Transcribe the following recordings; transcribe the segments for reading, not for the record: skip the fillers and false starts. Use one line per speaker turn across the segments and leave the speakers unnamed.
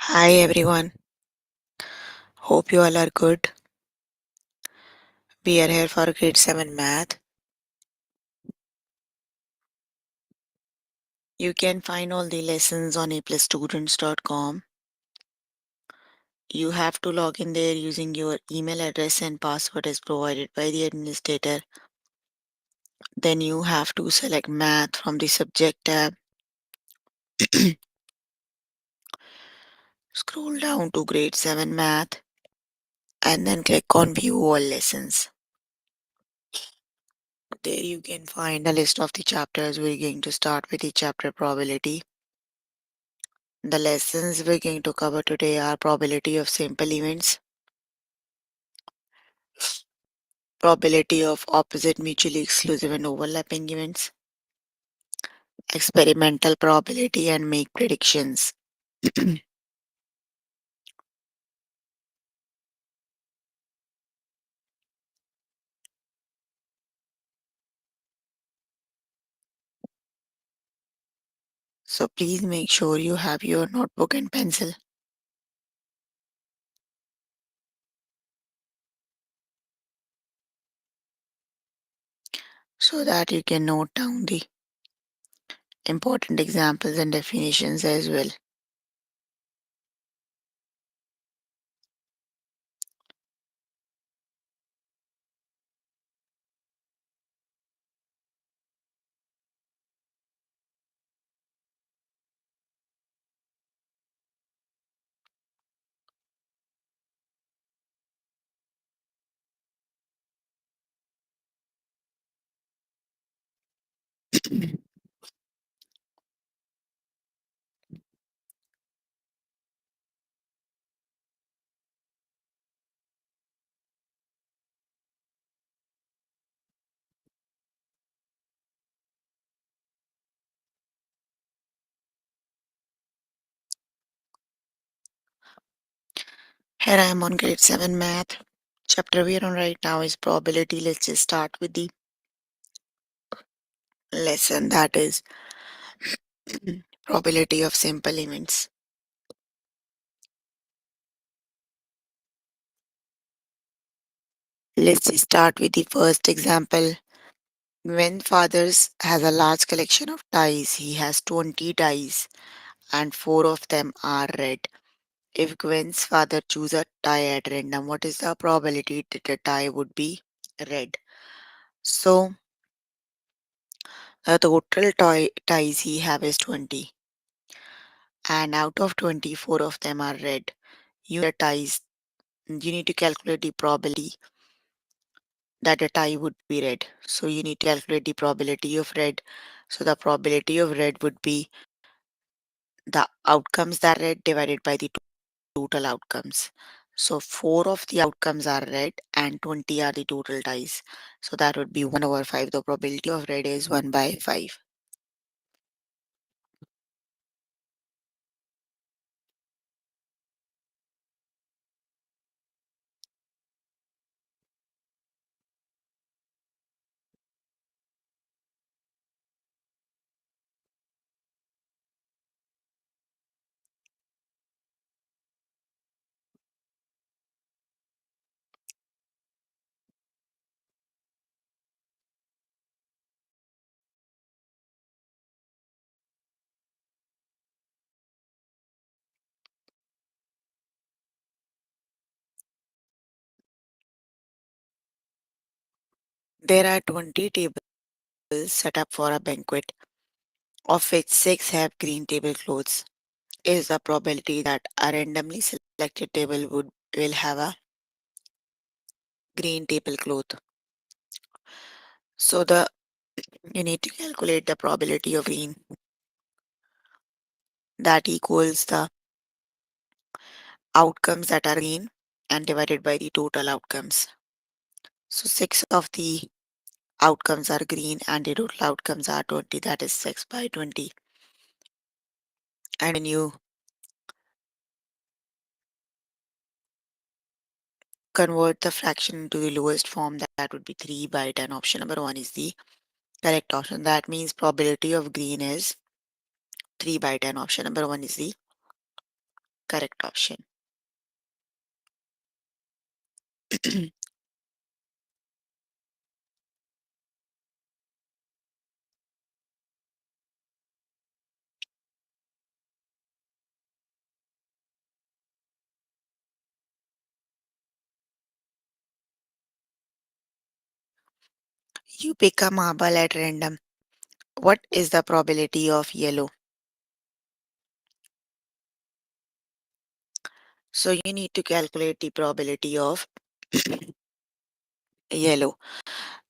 Hi everyone, hope you all are good. We are here for grade 7 math. You can find all the lessons on aplusstudents.com. You have to log in there using your email address and password as provided by the administrator. Then you have to select math from the subject tab. Scroll down to grade 7 math and then click on view all lessons. There you can find a list of the chapters. We're going to start with the chapter probability. The lessons we're going to cover today are probability of simple events, probability of opposite mutually exclusive and overlapping events, experimental probability, and make predictions. So please make sure you have your notebook and pencil so that you can note down the important examples and definitions as well. Here I am on grade 7 math. Chapter we are on right now is probability. Let's just start with the lesson that is probability of simple events. Let's just start with the first example. When fathers has a large collection of ties, he has 20 ties and 4 of them are red. If Gwen's father choose a tie at random, what is the probability that the tie would be red? So the total ties he have is 20 and out of 24 of them are red. You need the ties, you need to calculate the probability that a tie would be red. So you need to calculate the probability of red. So the probability of red would be the outcomes that are red divided by the total outcomes. So 4 of the outcomes are red and 20 are the total ties. So that would be 1 over 5. The probability of red is 1 by 5. There are 20 tables set up for a banquet, of which 6 have green tablecloths. Is the probability that a randomly selected table will have a green tablecloth? So the you need to calculate the probability of green that equals the outcomes that are green and divided by the total outcomes. So 6 of the outcomes are green and the total outcomes are 20, that is 6 by 20. And when you convert the fraction into the lowest form, that would be 3 by 10. Option number 1 is the correct option. That means probability of green is 3 by 10. Option number 1 is the correct option. You pick a marble at random. What is the probability of yellow? So you need to calculate the probability of yellow.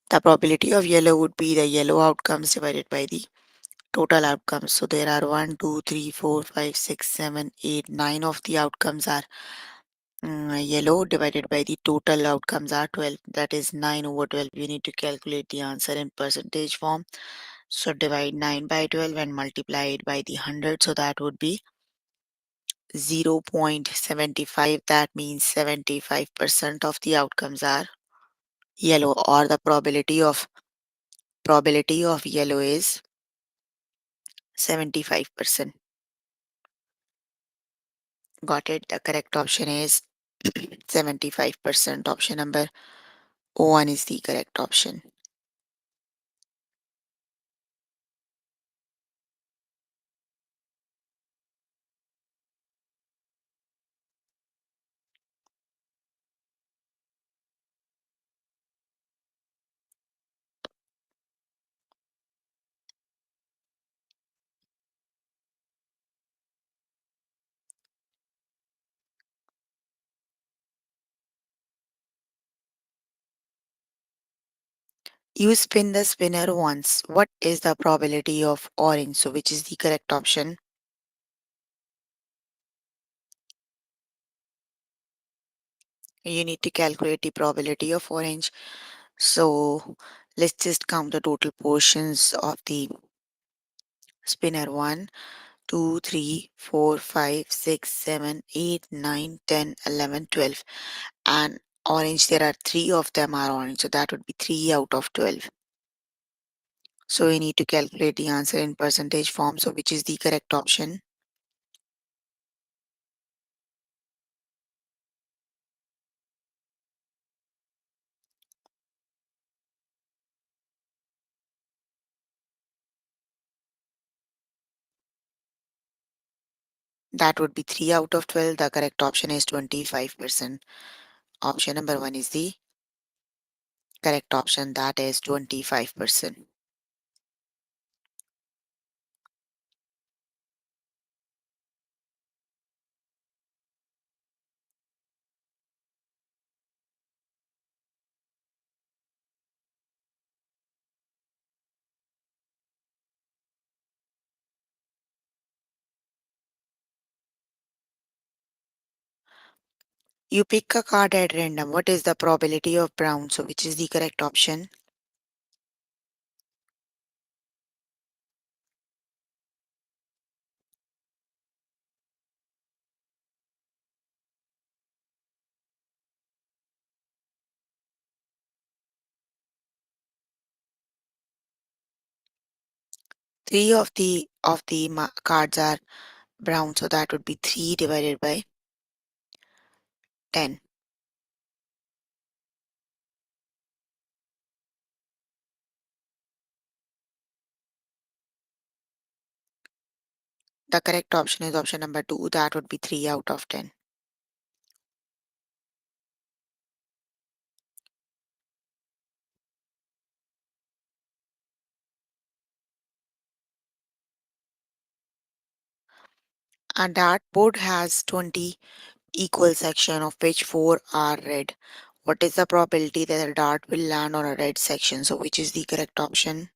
The probability of yellow would be the yellow outcomes divided by the total outcomes. So there are 1, 2, 3, 4, 5, 6, 7, 8, 9 of the outcomes are yellow divided by the total outcomes are 12. That is 9 over 12. We need to calculate the answer in percentage form. So divide 9 by 12 and multiply it by the 100. So that would be 0.75. That means 75% of the outcomes are yellow, or the probability of yellow is 75%. Got it? The correct option is 75%. Option number one is the correct option. You spin the spinner once. What is the probability of orange? So, which is the correct option? You need to calculate the probability of orange. So, let's just count the total portions of the spinner: 1, 2, 3, 4, 5, 6, 7, 8, 9, 10, 11, 12. And orange, there are three of them are orange. So, that would be 3 out of 12. So, we need to calculate the answer in percentage form. So, which is the correct option? That would be 3 out of 12. The correct option is 25%. Option number one is the correct option. That is 25%. You pick a card at random. What is the probability of brown? So, which is the correct option? Three of the cards are brown, so that would be 3 divided by 10. The correct option is option number 2. That would be 3 out of 10. A dartboard has 20 equal sections, of which 4 are red. What is the probability that a dart will land on a red section? So, which is the correct option?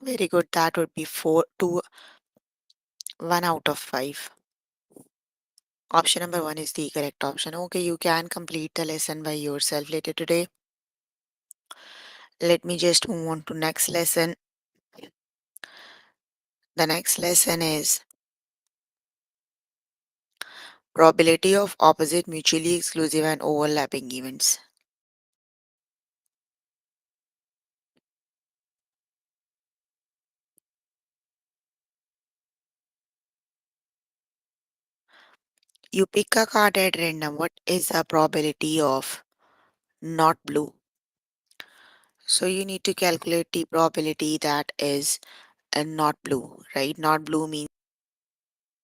Very good. That would be 4 to 1 out of 5. Option number 1 is the correct option. Okay, you can complete the lesson by yourself later today. Let me just move on to next lesson. The next lesson is probability of opposite mutually exclusive and overlapping events. You pick a card at random. What is the probability of not blue? So you need to calculate the probability that is not blue, right? Not blue means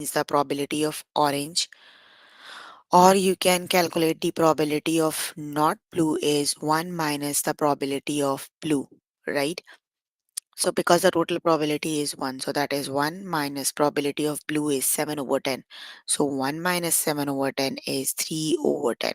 the probability of orange, or you can calculate the probability of not blue is 1 minus the probability of blue, right? So because the total probability is 1, so that is 1 minus probability of blue is 7 over 10. So 1 minus 7 over 10 is 3 over 10.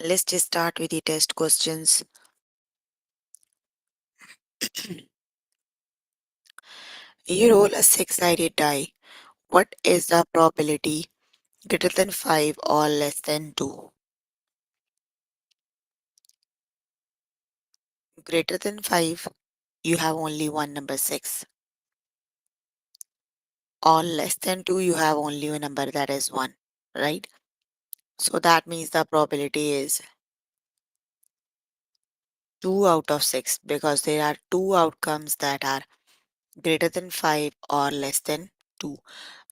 Let's just start with the test questions. You roll a six-sided die. What is the probability greater than 5 or less than 2? Greater than 5, you have only one number 6. Or less than 2, you have only a number that is 1, right? So that means the probability is 2 out of 6 because there are two outcomes that are greater than 5 or less than 2,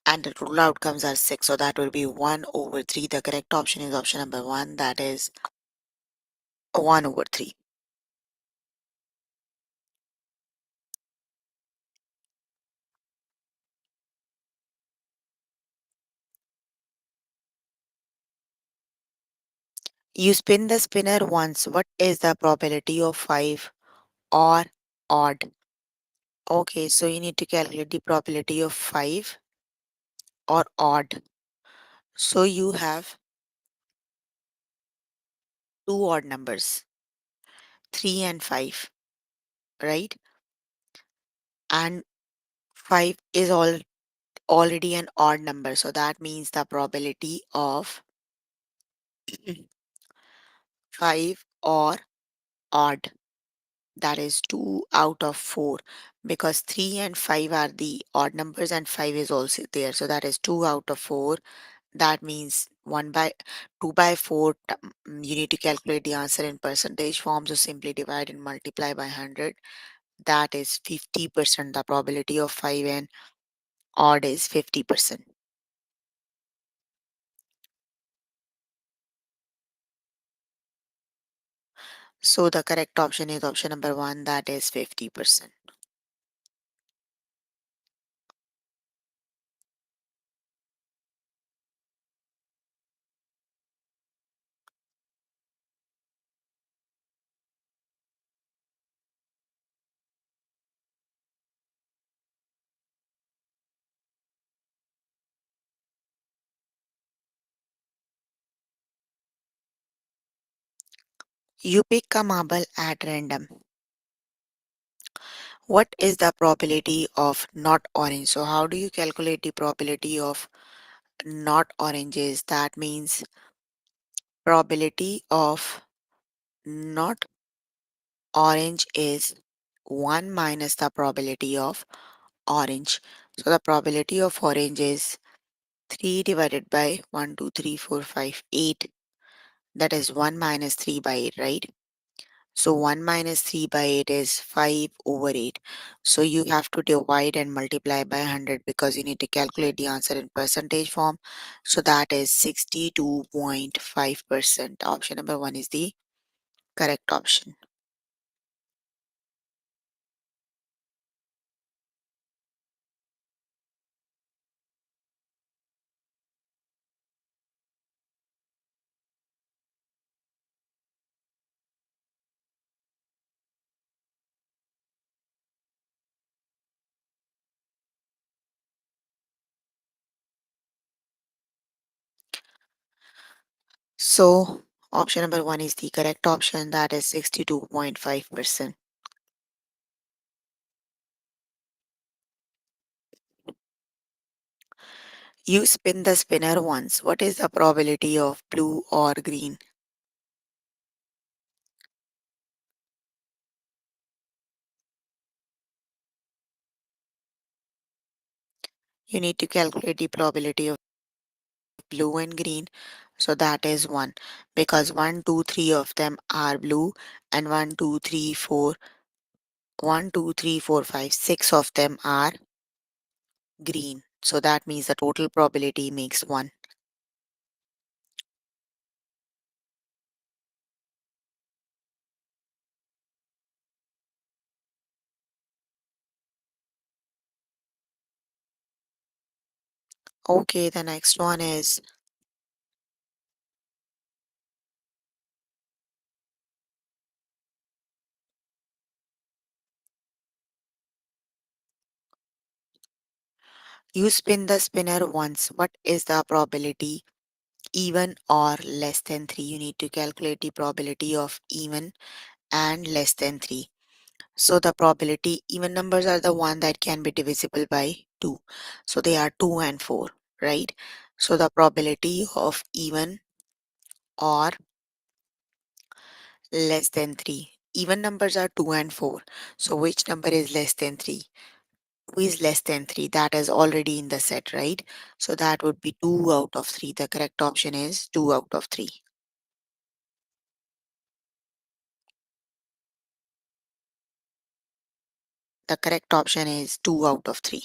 and the total outcomes are 6. So that will be 1 over 3. The correct option is option number 1, that is 1 over 3. You spin the spinner once. What is the probability of 5 or odd? Okay, so you need to calculate the probability of 5 or odd. So you have two odd numbers, 3 and 5, right? And 5 is already an odd number. So that means the probability of 5 or odd, that is 2 out of 4, because 3 and 5 are the odd numbers and 5 is also there. So that is 2 out of 4. That means 1 by 2 by 4. You need to calculate the answer in percentage form. So simply divide and multiply by 100. That is 50%. The probability of 5 and odd is 50%. So the correct option is option number 1, that is 50%. You pick a marble at random. What is the probability of not orange? So how do you calculate the probability of not oranges? That means probability of not orange is 1 minus the probability of orange. So the probability of orange is 3 divided by 1, 2, 3, 4, 5, 8. That is 1 minus 3 by 8, right? So 1 minus 3 by 8 is 5 over 8. So you have to divide and multiply by 100 because you need to calculate the answer in percentage form. So that is 62.5%. Option number 1 is the correct option. So option number 1 is the correct option. That is 62.5%. You spin the spinner once. What is the probability of blue or green? You need to calculate the probability of blue and green. So that is 1 because one, 2, 3 of them are blue and 1, 2, 3, 4, 1, 2, 3, 4, 5, 6 of them are green. So that means the total probability makes 1. Okay, the next one is you spin the spinner once. What is the probability? Even or less than 3. You need to calculate the probability of even and less than 3. So the probability even numbers are the one that can be divisible by 2. So they are 2 and 4, right? So the probability of even or less than 3. Even numbers are 2 and 4. So which number is less than 3? Who is less than 3? That is already in the set, right? So that would be 2 out of 3. The correct option is 2 out of 3. The correct option is 2 out of 3.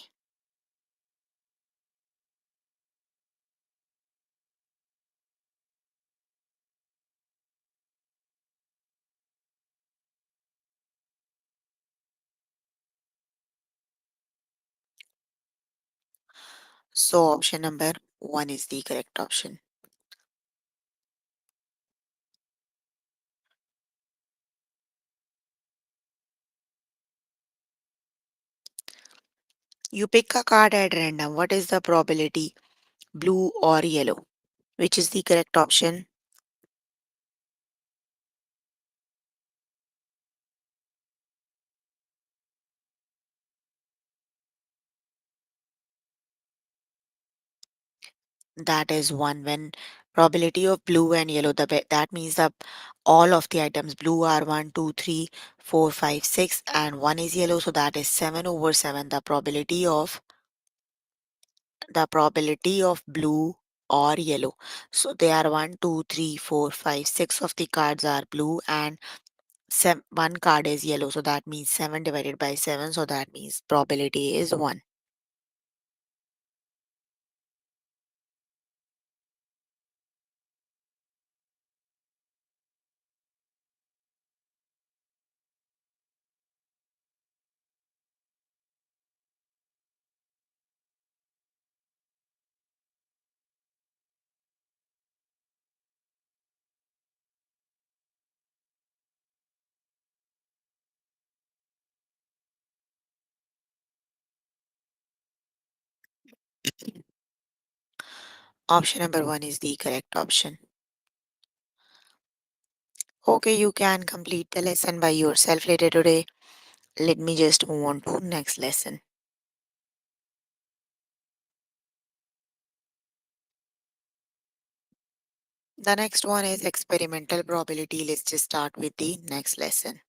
So option number 1 is the correct option. You pick a card at random. What is the probability? Blue or yellow? Which is the correct option? That is 1. When probability of blue and yellow, that means that all of the items blue are 1, 2, 3, 4, 5, 6, and 1 is yellow. So that is 7 over 7. The probability of blue or yellow. So they are 1, 2, 3, 4, 5, 6 of the cards are blue and one card is yellow. So that means 7 divided by 7. So that means probability is 1. Option number 1 is the correct option. Okay, you can complete the lesson by yourself later today. Let me just move on to next lesson. The next one is experimental probability. Let's just start with the next lesson.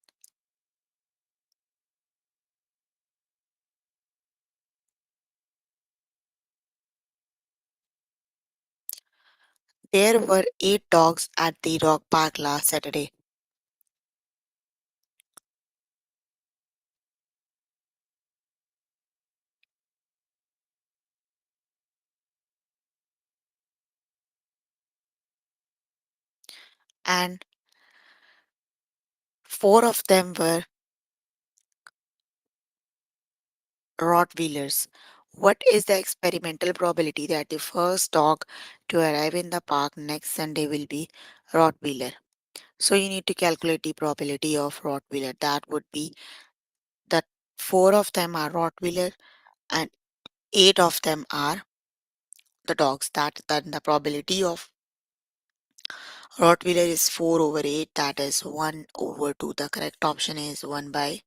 There were 8 dogs at the dog park last Saturday. and four of them were Rottweilers. What is the experimental probability that the first dog to arrive in the park next Sunday will be Rottweiler? So you need to calculate the probability of Rottweiler. That would be that four of them are Rottweiler and eight of them are the dogs. That then the probability of Rottweiler is 4 over 8. That is 1 over 2. The correct option is 1 by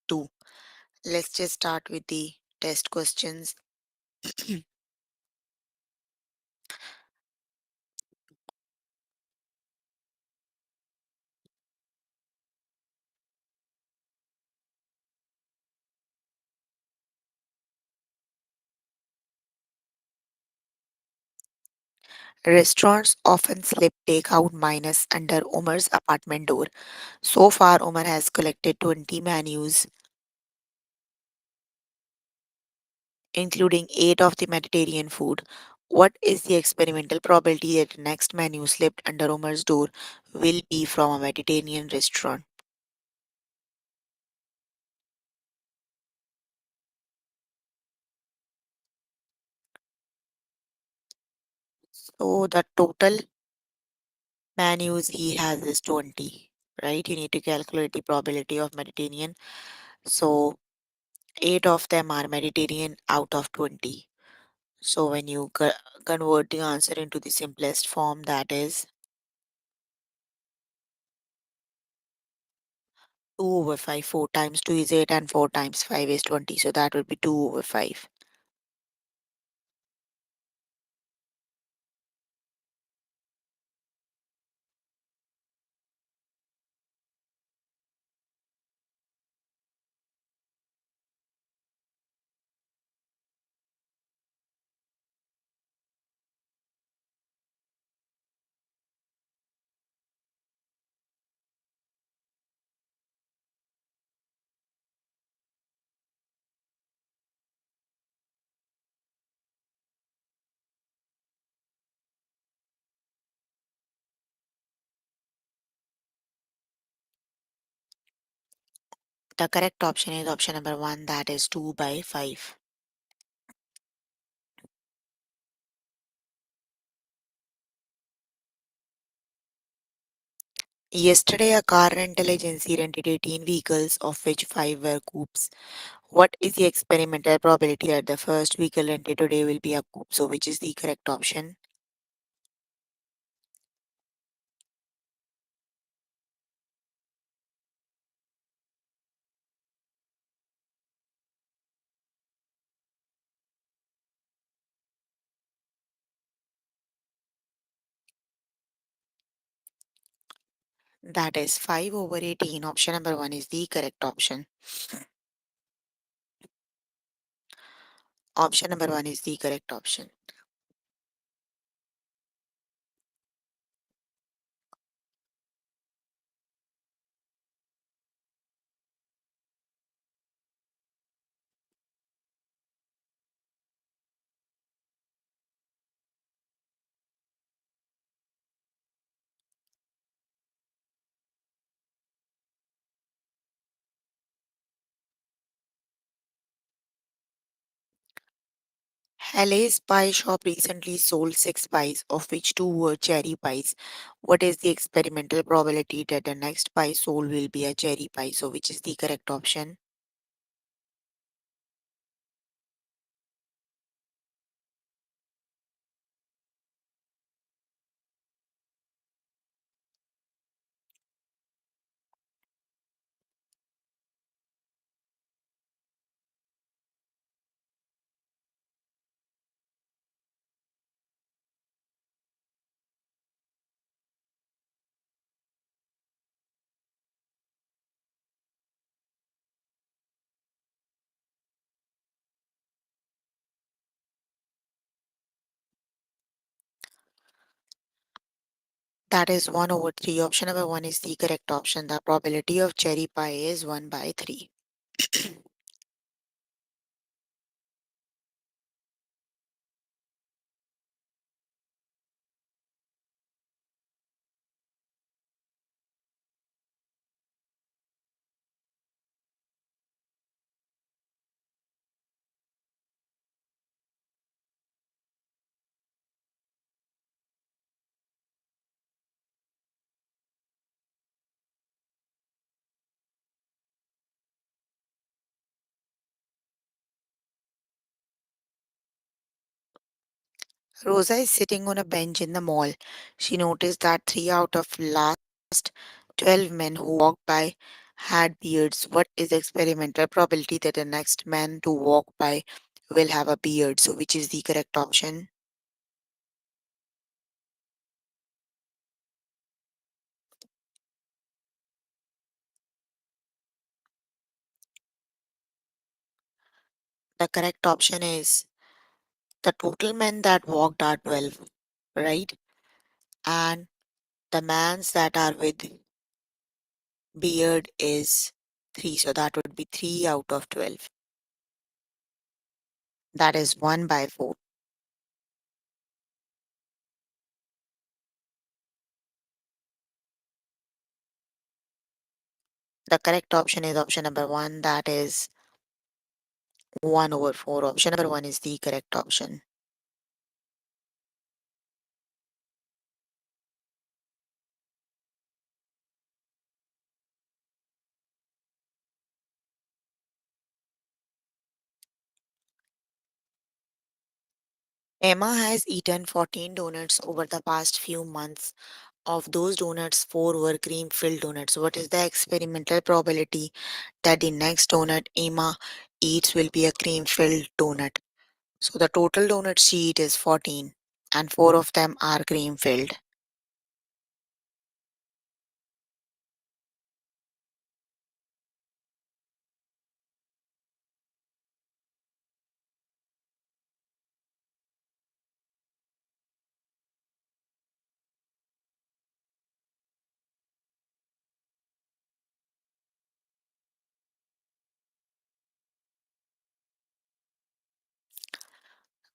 2. Let's just start with the test questions. Restaurants often slip takeout minus under Umar's apartment door. So far, Umar has collected 20 menus, including 8 of the Mediterranean food. What is the experimental probability that the next menu slipped under Umar's door will be from a Mediterranean restaurant? So the total menus he has is 20, right? You need to calculate the probability of Mediterranean. So 8 of them are Mediterranean out of 20. So when you convert the answer into the simplest form, that is 2 over 5. 4 times 2 is 8 and 4 times 5 is 20. So that would be 2 over 5. The correct option is option number 1, that is 2 by 5. Yesterday, a car rental agency rented 18 vehicles, of which 5 were coupes. What is the experimental probability that the first vehicle rented today will be a coupe? So, which is the correct option? That is 5 over 18. Option number 1 is the correct option. Option number 1 is the correct option. Halle's Pie Shop recently sold 6 pies, of which 2 were cherry pies. What is the experimental probability that the next pie sold will be a cherry pie? So, which is the correct option? That is 1 over 3. Option number 1 is the correct option. The probability of cherry pie is 1 by 3. Rosa is sitting on a bench in the mall. She noticed that three out of last 12 men who walked by had beards. What is the experimental probability that the next man to walk by will have a beard? So, which is the correct option? The correct option is the total men that walked are 12, right? And the mans that are with beard is 3. So, that would be 3 out of 12. That is 1 by 4. The correct option is option number 1. That is 1 over 4. Option number 1 is the correct option. Emma has eaten 14 donuts over the past few months. Of those donuts, 4 were cream filled donuts. What is the experimental probability that the next donut Emma eats will be a cream filled donut? So the total donuts she eats is 14, and 4 of them are cream filled.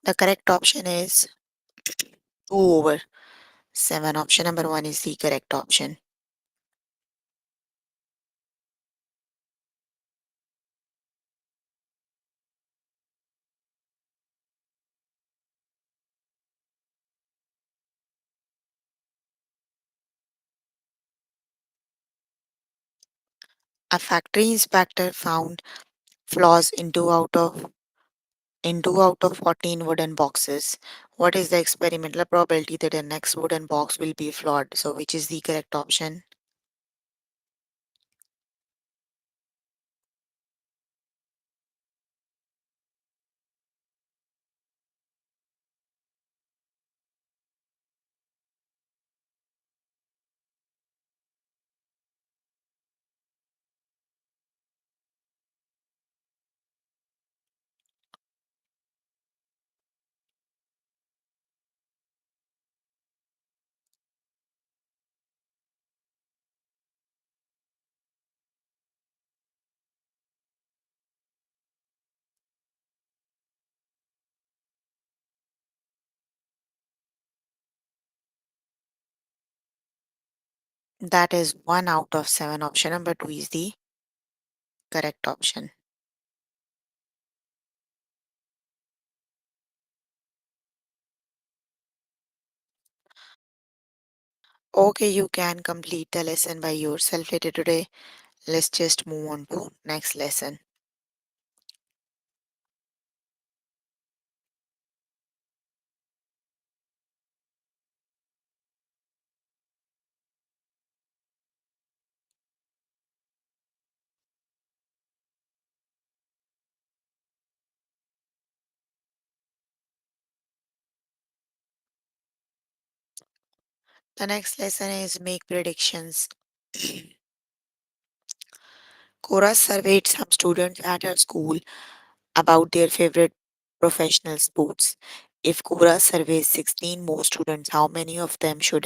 The correct option is 2 over 7. Option number 1 is the correct option. A factory inspector found flaws in 2 out of 14 wooden boxes. What is the experimental probability that the next wooden box will be flawed? So which is the correct option? That is 1 out of 7. Option number 2 is the correct option. Okay, you can complete the lesson by yourself later today. Let's just move on to next lesson. The next lesson is make predictions. Cora surveyed some students at her school about their favorite professional sports. If Cora surveys 16 more students, how many of them should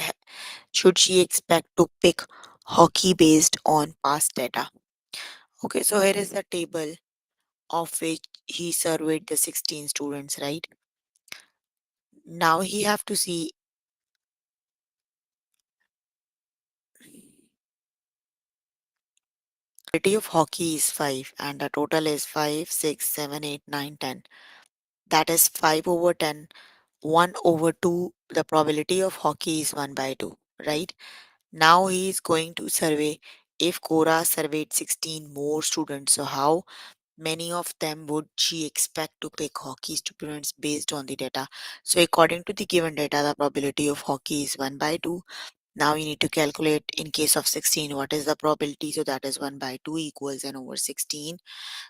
she expect to pick hockey based on past data? Okay, so here is the table of which he surveyed the 16 students, right? Now he have to see probability of hockey is 5 and the total is 5, 6, 7, 8, 9, 10. That is 5 over 10. 1 over 2, the probability of hockey is 1 by 2, right? Now he is going to survey if Cora surveyed 16 more students. So how many of them would she expect to pick hockey students based on the data? So according to the given data, the probability of hockey is 1 by 2. Now you need to calculate in case of 16, what is the probability? So that is 1 by 2 equals n over 16.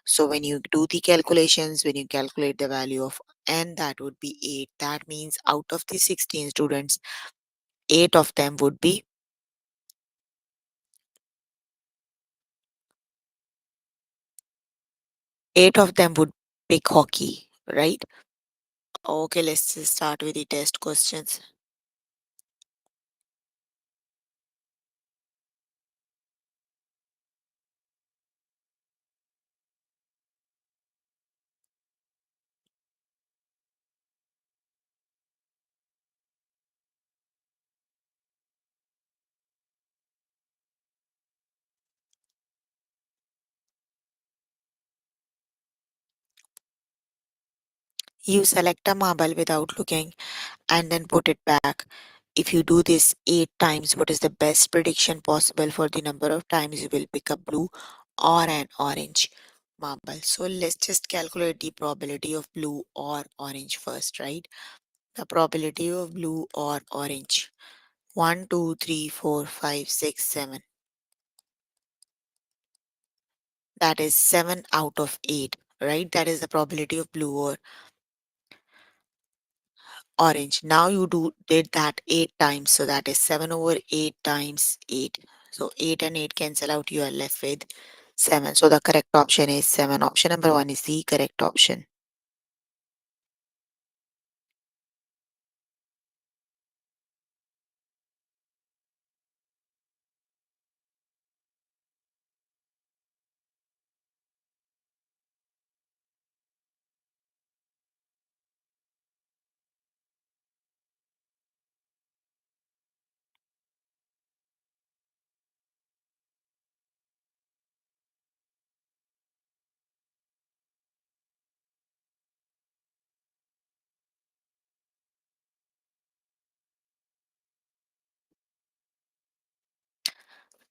So when you do the calculations, when you calculate the value of n, that would be 8. That means out of the 16 students, 8 of them would be 8 of them would pick hockey, right? Okay, let's just start with the test questions. You select a marble without looking and then put it back. If you do this 8 times, what is the best prediction possible for the number of times you will pick a blue or an orange marble? So let's just calculate the probability of blue or orange first, right? The probability of blue or orange. 1, 2, 3, 4, 5, 6, 7. That is 7 out of 8, right? That is the probability of blue or orange. Now you did that 8 times, so that is 7 over 8 times 8. So 8 and 8 cancel out, you are left with 7. So the correct option is 7. Option number 1 is the correct option.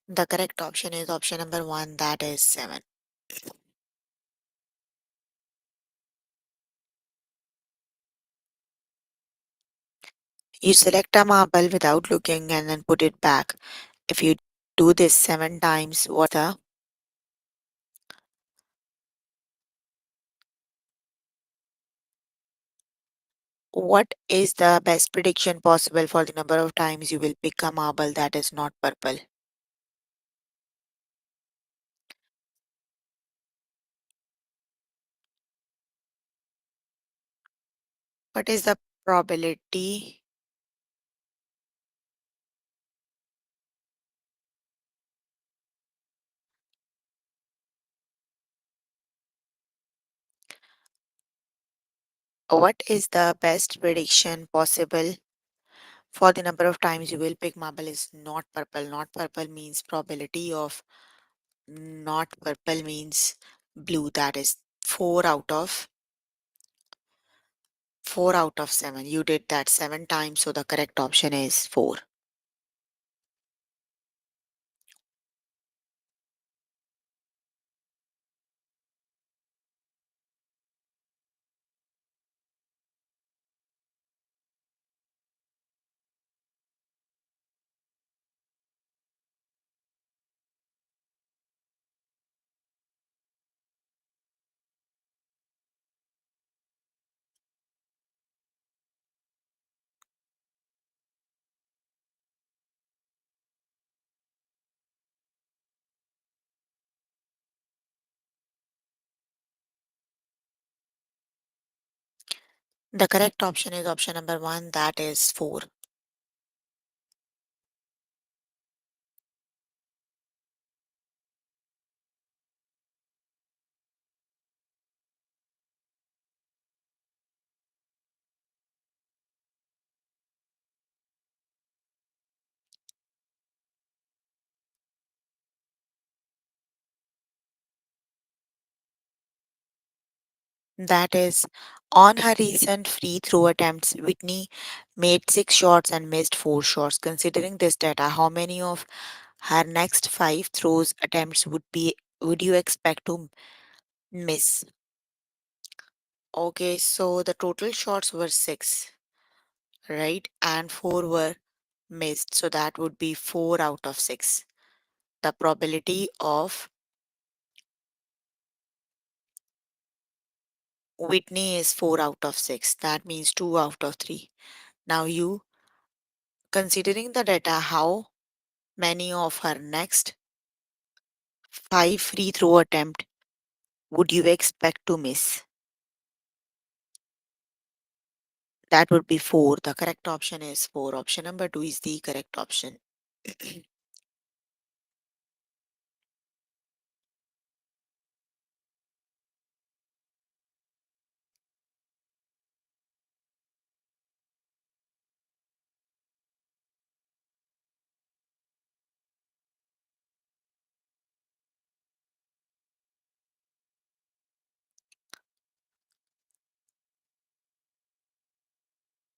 The correct option is option number 1, that is 7. You select a marble without looking and then put it back. If you do this 7 times, what is the best prediction possible for the number of times you will pick a marble that is not purple? What is the probability? What is the best prediction possible for the number of times you will pick marble is not purple? Not purple means probability of not purple means blue. That is 4 out of 4 out of 7. You did that 7 times, so the correct option is 4. The correct option is option number 1, that is 4. That is, on her recent free throw attempts, Whitney made 6 shots and missed 4 shots. Considering this data, how many of her next 5 throws attempts would you expect to Miss. Okay, so the total shots were six, right? And four were missed. So that would be four out of six. The probability of Whitney is four out of six. That means two out of three. Now, you considering the data, how many of her next five free throw attempt would you expect to miss? That would be four. The correct option is four. Option number two is the correct option.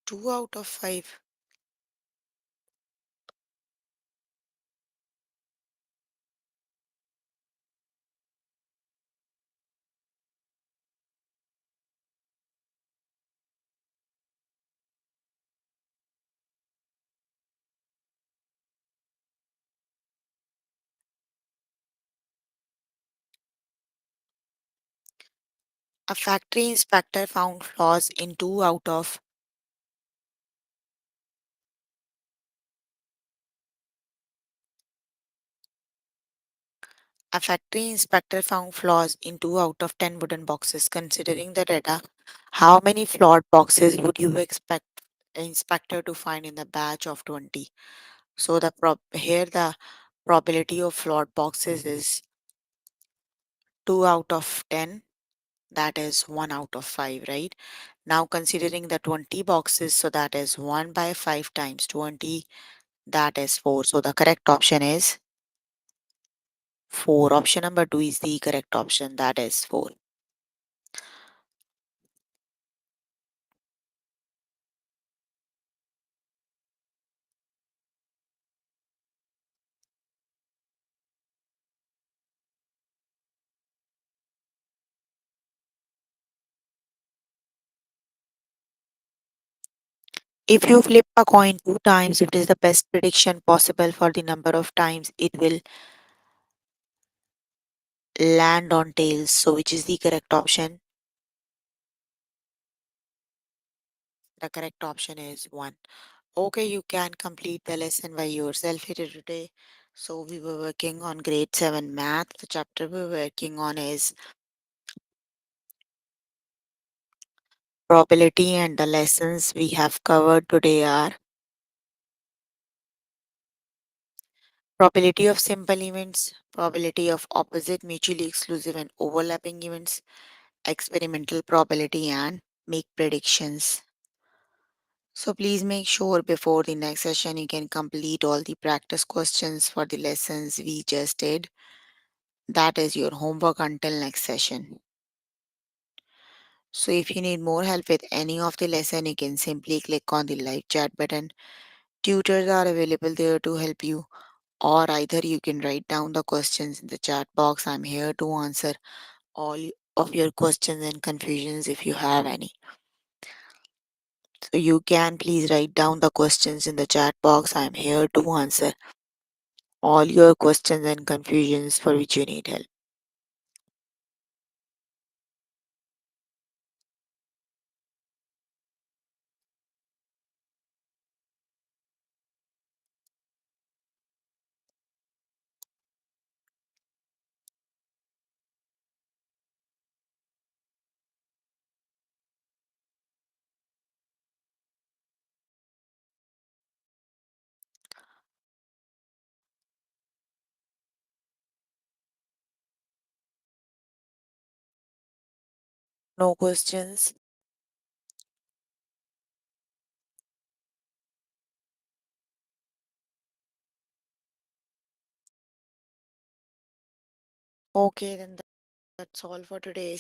Two out of five. A factory inspector found flaws in two out of A factory inspector found flaws in two out of 10 wooden boxes. Considering the data, how many flawed boxes would you expect an inspector to find in the batch of 20? So here the probability of flawed boxes is 2 out of 10. That is 1 out of 5, right? Now considering the 20 boxes, so that is 1 by 5 times 20, that is 4. So the correct option is 4. Option number 2 is the correct option, that is 4. If you flip a coin two times, it is the best prediction possible for the number of times it will land on tails. So, which is the correct option? The correct option is 1. Okay, you can complete the lesson by yourself here today. So, we were working on grade 7 math. The chapter we're working on is probability, and the lessons we have covered today are probability of simple events, probability of opposite, mutually exclusive, and overlapping events, experimental probability, and make predictions. So please make sure before the next session you can complete all the practice questions for the lessons we just did. That is your homework until next session. So if you need more help with any of the lesson, you can simply click on the live chat button. Tutors are available there to help you, or either you can write down the questions in the chat box. I'm here to answer all of your questions and confusions if you have any. So you can please write down the questions in the chat box. I'm here to answer all your questions and confusions for which you need help. No questions? Okay, then that's all for today.